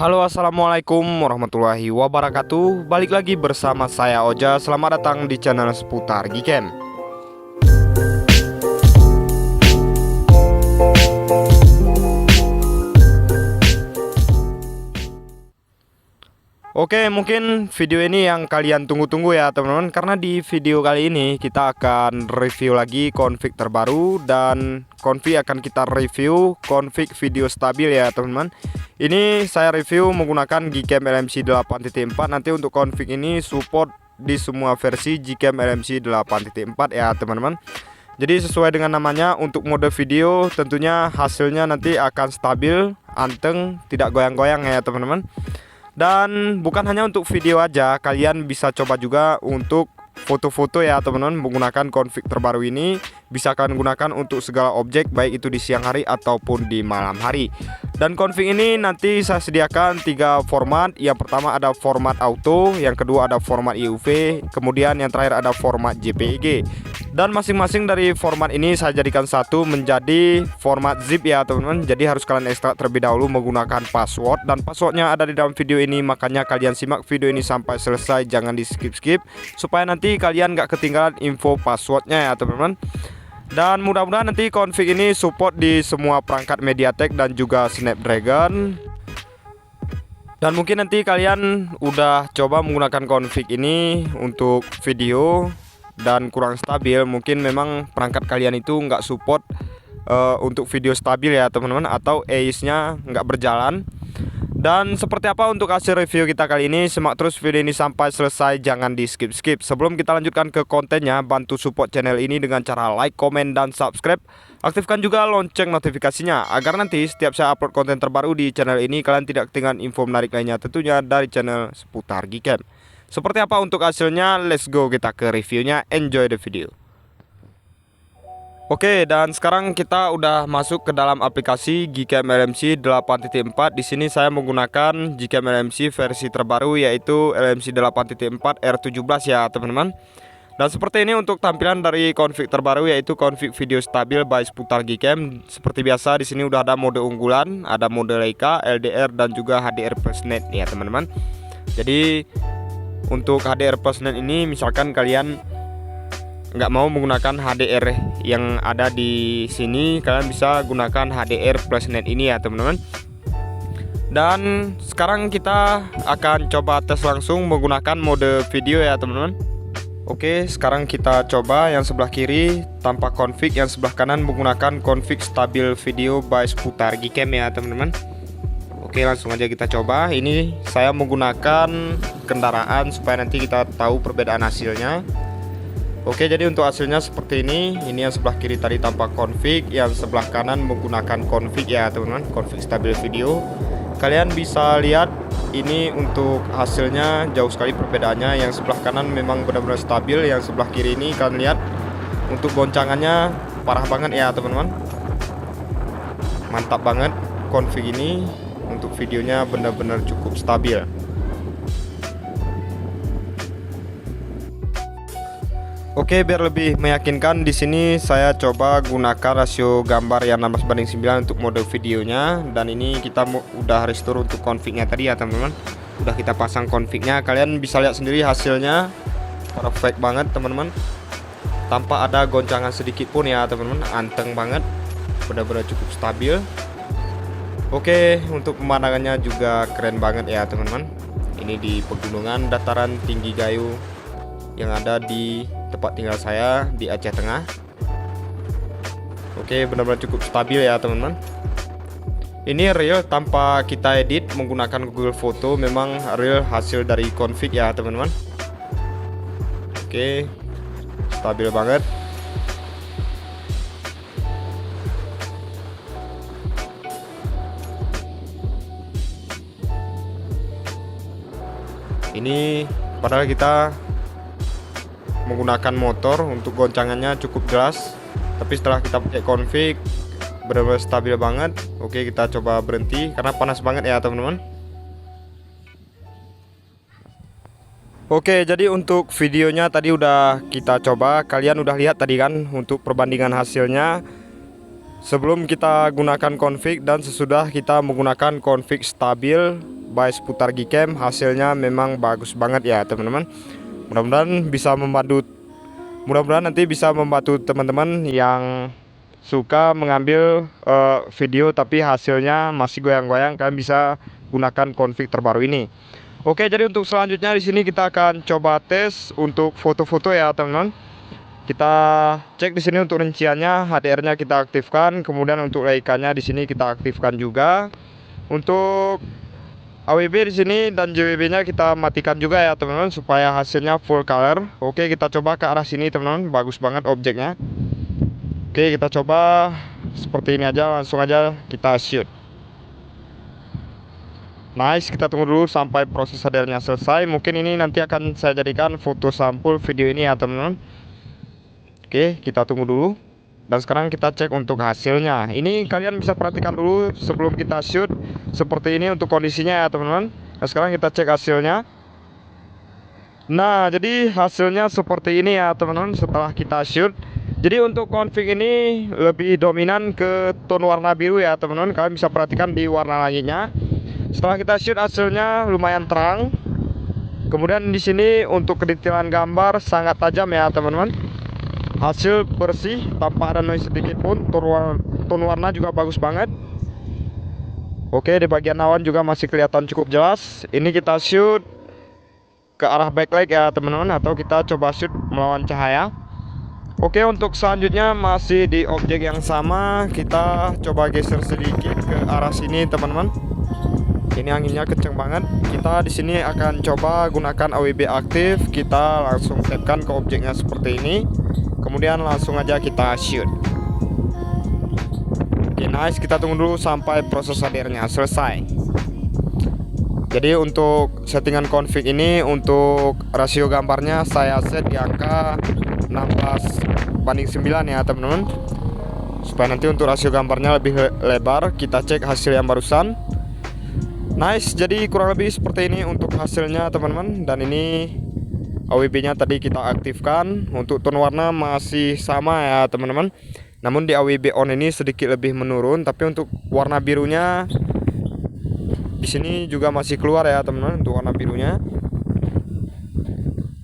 Halo, assalamualaikum warahmatullahi wabarakatuh. Balik lagi bersama saya Oja. Selamat datang di channel seputar Gcam. Oke, mungkin video ini yang kalian tunggu-tunggu ya teman-teman, karena di video kali ini kita akan review lagi config terbaru, dan config akan kita review config video stabil ya teman-teman. Ini saya review menggunakan Gcam LMC 8.4. Nanti untuk config ini support di semua versi Gcam LMC 8.4 ya teman-teman. Jadi sesuai dengan namanya, untuk mode video tentunya hasilnya nanti akan stabil, anteng, tidak goyang-goyang ya teman-teman. Dan bukan hanya untuk video aja, kalian bisa coba juga untuk foto-foto ya teman-teman. Menggunakan config terbaru ini bisa kalian gunakan untuk segala objek, baik itu di siang hari ataupun di malam hari. Dan config ini nanti saya sediakan 3 format. Yang pertama ada format auto, yang kedua ada format EUV, kemudian yang terakhir ada format JPEG. Dan masing-masing dari format ini saya jadikan satu menjadi format zip ya teman-teman. Jadi harus kalian ekstrak terlebih dahulu menggunakan password, dan passwordnya ada di dalam video ini. Makanya kalian simak video ini sampai selesai, jangan di skip-skip, supaya nanti kalian gak ketinggalan info passwordnya ya teman-teman. Dan mudah-mudahan nanti config ini support di semua perangkat MediaTek dan juga Snapdragon. Dan mungkin nanti kalian udah coba menggunakan config ini untuk video dan kurang stabil, mungkin memang perangkat kalian itu nggak support untuk video stabil ya teman-teman, atau AIS-nya nggak berjalan. Dan seperti apa untuk hasil review kita kali ini, simak terus video ini sampai selesai, jangan di skip-skip. Sebelum kita lanjutkan ke kontennya, bantu support channel ini dengan cara like, komen, dan subscribe. Aktifkan juga lonceng notifikasinya, agar nanti setiap saya upload konten terbaru di channel ini, kalian tidak ketinggalan info menarik lainnya tentunya dari channel seputar Gcam. Seperti apa untuk hasilnya, let's go kita ke reviewnya, enjoy the video. Oke, dan sekarang kita udah masuk ke dalam aplikasi Gcam LMC 8.4. Di sini saya menggunakan Gcam LMC versi terbaru, yaitu LMC 8.4 R17 ya teman-teman. Dan seperti ini untuk tampilan dari config terbaru, yaitu config video stabil by seputar Gcam. Seperti biasa di sini udah ada mode unggulan, ada mode Leica, LDR, dan juga HDR plus net ya teman-teman. Jadi untuk HDR plus net ini, misalkan kalian nggak mau menggunakan HDR yang ada di sini, kalian bisa gunakan HDR plus net ini ya teman-teman. Dan sekarang kita akan coba tes langsung menggunakan mode video ya teman-teman. Oke, sekarang kita coba yang sebelah kiri tanpa config, yang sebelah kanan menggunakan config stabil video by seputar Gcam ya teman-teman. Oke, langsung aja kita coba. Ini saya menggunakan kendaraan supaya nanti kita tahu perbedaan hasilnya. Oke, jadi untuk hasilnya seperti ini. Ini yang sebelah kiri tadi tanpa config, yang sebelah kanan menggunakan config ya teman-teman, config stabil video. Kalian bisa lihat ini untuk hasilnya jauh sekali perbedaannya. Yang sebelah kanan memang benar-benar stabil, yang sebelah kiri ini kalian lihat untuk goncangannya parah banget ya teman-teman. Mantap banget config ini, untuk videonya benar-benar cukup stabil. Oke, biar lebih meyakinkan di sini saya coba gunakan rasio gambar yang 16:9 untuk mode videonya. Dan ini kita udah restore untuk confignya tadi ya teman-teman. Udah kita pasang confignya, kalian bisa lihat sendiri hasilnya perfect banget teman-teman, tanpa ada goncangan sedikit pun ya teman-teman. Anteng banget, benar-benar cukup stabil. Oke, untuk pemandangannya juga keren banget ya teman-teman. Ini di pegunungan dataran tinggi Gayo yang ada di tempat tinggal saya di Aceh Tengah. Oke, benar-benar cukup stabil ya teman-teman. Ini real tanpa kita edit menggunakan Google Foto, memang real hasil dari config ya teman-teman. Oke, stabil banget. Ini padahal kita menggunakan motor, untuk goncangannya cukup jelas, tapi setelah kita pakai config benar-benar stabil banget. Oke, kita coba berhenti karena panas banget ya teman-teman. Oke, jadi untuk videonya tadi udah kita coba, kalian udah lihat tadi kan untuk perbandingan hasilnya sebelum kita gunakan config dan sesudah kita menggunakan config stabil by seputar Gcam, hasilnya memang bagus banget ya teman-teman. Mudah-mudahan nanti bisa membantu teman-teman yang suka mengambil video tapi hasilnya masih goyang-goyang. Kalian bisa gunakan config terbaru ini. Oke, jadi untuk selanjutnya di sini kita akan coba tes untuk foto-foto ya teman-teman. Kita cek di sini untuk rinciannya, HDR-nya kita aktifkan, kemudian untuk Leica-nya di sini kita aktifkan juga. Untuk AWB di sini dan JWB-nya kita matikan juga ya teman-teman supaya hasilnya full color. Oke, kita coba ke arah sini teman-teman, bagus banget objeknya. Oke, kita coba seperti ini aja, langsung aja kita shoot. Nice, kita tunggu dulu sampai proses HDR-nya selesai. Mungkin ini nanti akan saya jadikan foto sampul video ini ya teman-teman. Oke, kita tunggu dulu. Dan sekarang kita cek untuk hasilnya. Ini kalian bisa perhatikan dulu sebelum kita shoot seperti ini untuk kondisinya ya teman-teman. Nah, sekarang kita cek hasilnya. Nah, jadi hasilnya seperti ini ya teman-teman setelah kita shoot. Jadi untuk config ini lebih dominan ke tone warna biru ya teman-teman. Kalian bisa perhatikan di warna langitnya. Setelah kita shoot hasilnya lumayan terang. Kemudian di sini untuk kedetailan gambar sangat tajam ya teman-teman. Hasil bersih tanpa ada noise sedikit pun. Tone warna juga bagus banget. Oke, di bagian awan juga masih kelihatan cukup jelas. Ini kita shoot ke arah backlight ya teman-teman, atau kita coba shoot melawan cahaya. Oke, untuk selanjutnya masih di objek yang sama. Kita coba geser sedikit ke arah sini teman-teman. Ini anginnya kenceng banget. Kita di sini akan coba gunakan AWB aktif. Kita langsung tapkan ke objeknya seperti ini. Kemudian langsung aja kita shoot. Oke, nice. Kita tunggu dulu sampai proses HDR-nya selesai. Jadi untuk settingan config ini, untuk rasio gambarnya saya set di angka 16:9 ya teman-teman. Supaya nanti untuk rasio gambarnya lebih lebar. Kita cek hasil yang barusan. Nice, jadi kurang lebih seperti ini untuk hasilnya teman-teman. Dan ini AWB-nya tadi kita aktifkan. Untuk tone warna masih sama ya teman-teman. Namun di AWB on ini sedikit lebih menurun, tapi untuk warna birunya di sini juga masih keluar ya teman-teman untuk warna birunya.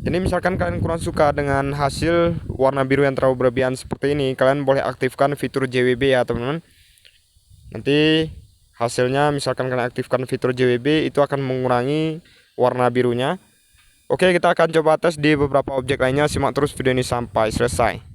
Jadi misalkan kalian kurang suka dengan hasil warna biru yang terlalu berlebihan seperti ini, kalian boleh aktifkan fitur JWB ya teman-teman. Nanti hasilnya misalkan kalian aktifkan fitur JWB itu akan mengurangi warna birunya. Oke, kita akan coba tes di beberapa objek lainnya. Simak terus video ini sampai selesai.